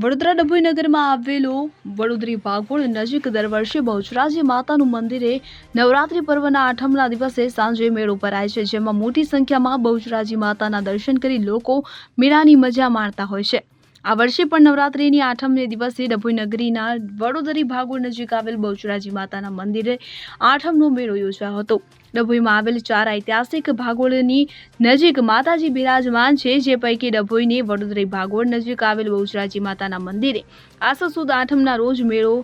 વડોદરા ડભોઈ નગરમાં આવેલો વડોદરી ભાગોળ નજીક દર વર્ષે બહુચરાજી માતાનું મંદિરે નવરાત્રી પર્વના આઠમના દિવસે સાંજે મેળો ભરાય છે, જેમાં મોટી સંખ્યામાં બહુચરાજી માતાના દર્શન કરી લોકો મેળાની મજા માણતા હોય છે। આ વર્ષે પણ નવરાત્રીની આઠમને દિવસે ડભોઈ નગરીના વડોદરી ભાગોળ નજીક આવેલ બહુચરાજી માતાના મંદિરે આઠમનો મેળો યોજાયો હતો। ડભોઈમાં આવેલ 4 ઐતિહાસિક ભાગોળની નજીક માતાજી બિરાજમાન છે, જે પૈકી ડભોઈની વડોદરી ભાગોળ નજીક આવેલ બહુચરાજી માતાના મંદિરે આસો સુદ આઠમના રોજ મેળો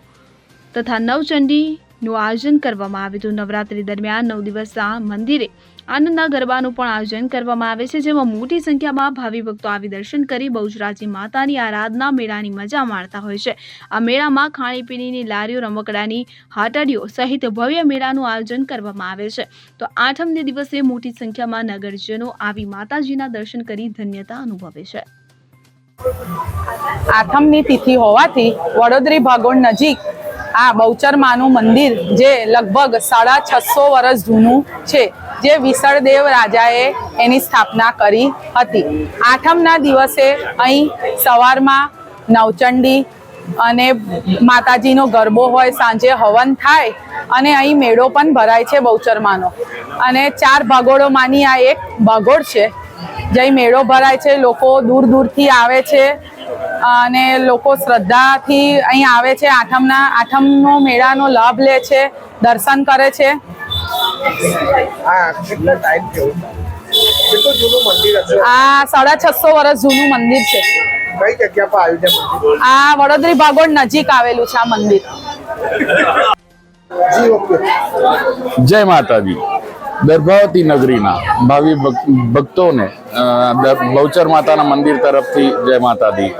તથા નવચંડીનું આયોજન કરવામાં આવ્યું હતું। નવરાત્રી દરમિયાન 9 દિવસ આ મંદિરે આનંદના ગરબાનું પણ આયોજન કરવામાં આવે છે, જેમાં મોટી સંખ્યામાં ભાવિ ભક્તો આવી દર્શન કરી બહુચરાજી માતાની આરાધના મેળાની મજા માણતા હોય છે। આ મેળામાં ખાણીપીણીની લારીઓ, રમકડાની હાટડીઓ સહિત ભવ્ય મેળાનું આયોજન કરવામાં આવે છે। તો આઠમને દિવસે મોટી સંખ્યામાં નગરજનો આવી માતાજીના દર્શન કરી ધન્યતા અનુભવે છે। આઠમની તિથિ હોવાથી વડોદરી ભાગોળ નજીક આ બહુચર માનું મંદિર જે લગભગ 650 વર્ષ જૂનું છે, જે વિસળદેવ રાજાએ એની સ્થાપના કરી હતી। આઠમના દિવસે અહીં સવારમાં નવચંડી અને માતાજીનો ગરબો હોય, સાંજે હવન થાય અને અહીં મેળો પણ ભરાય છે બહુચરમાનો। અને 4 ભાગોળોમાંની આ એક ભાગોળ છે, જઈ મેળો ભરાય છે। લોકો દૂર દૂરથી આવે છે અને લોકો શ્રદ્ધાથી અહીં આવે છે। આઠમનો મેળાનો લાભ લે છે, દર્શન કરે છે। આ 650 વર્ષ જૂનું મંદિર છે। કઈ જગ્યા પર આવ્યું છે મંદિર? આ વડોદરી ભાગોળ નજીક આવેલું છે આ મંદિર। જય માતાજી। દર્ભાવતી નગરીના ભાવિ ભક્તોને બહુચર માતાના મંદિર તરફથી જય માતાજી।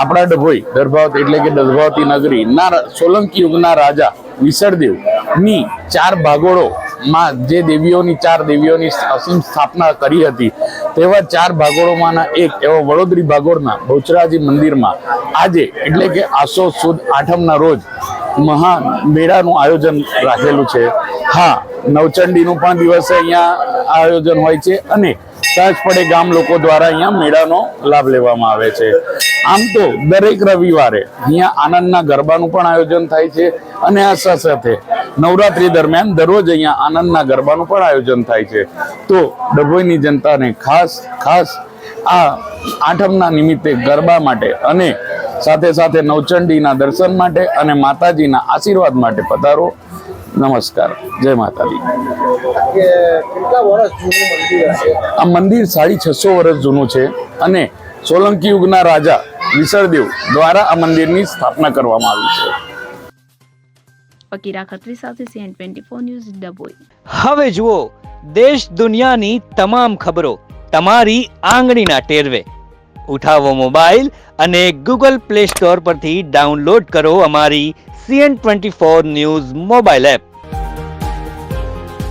આપણા ડભોઈ દર્ભાવતી એટલે કે દર્ભાવતી નગરીના સોલંકી યુગના રાજા વિસળદેવની 4 ભાગોળોમાં જે દેવીઓની 4 દેવીઓની અસીમ સ્થાપના કરી હતી, તેવા 4 ભાગોળોમાંના એક એવો વડોદરી ભાગોળના બહુચરાજી મંદિરમાં આજે એટલે કે આસો સુદ આઠમના રોજ મહા મેળાનું આયોજન રાખેલું છે। હા, નવચંડીનું પણ દિવસે અહીંયા આયોજન હોય છે અને સહજ પડે ગામ લોકો દ્વારા અહીંયા મેળાનો લાભ લેવામાં આવે છે। આમ તો દરેક રવિવારે અહીંયા આનંદના ગરબાનું પણ આયોજન થાય છે અને આ સાથે નવરાત્રી દરમિયાન દરરોજ અહીંયા આનંદના ગરબાનું પણ આયોજન થાય છે। તો ડભોઈની જનતાને ખાસ આ આઠમના નિમિત્તે ગરબા માટે અને સાથે સાથે નવચંડીના દર્શન માટે અને માતાજીના આશીર્વાદ માટે પધારો। નમસ્કાર, જય માતાજી। કેટલા વર્ષ જૂનું મંદિર હશે? આ મંદિર 650 વર્ષ જૂનું છે અને સોલંકી યુગના રાજા વિસળદેવ દ્વારા આ મંદિરની સ્થાપના કરવામાં આવી છે। ફકીરા ખત્રી સાથે CN24 ન્યૂઝ ડભોઈ। હવે જુઓ દેશ દુનિયાની તમામ ખબરો તમારી આંગળીના ટેરવે। ઉઠાવો મોબાઈલ અને ગૂગલ પ્લે સ્ટોર પરથી ડાઉનલોડ કરો અમારી CN24 ન્યૂઝ મોબાઈલ એપ।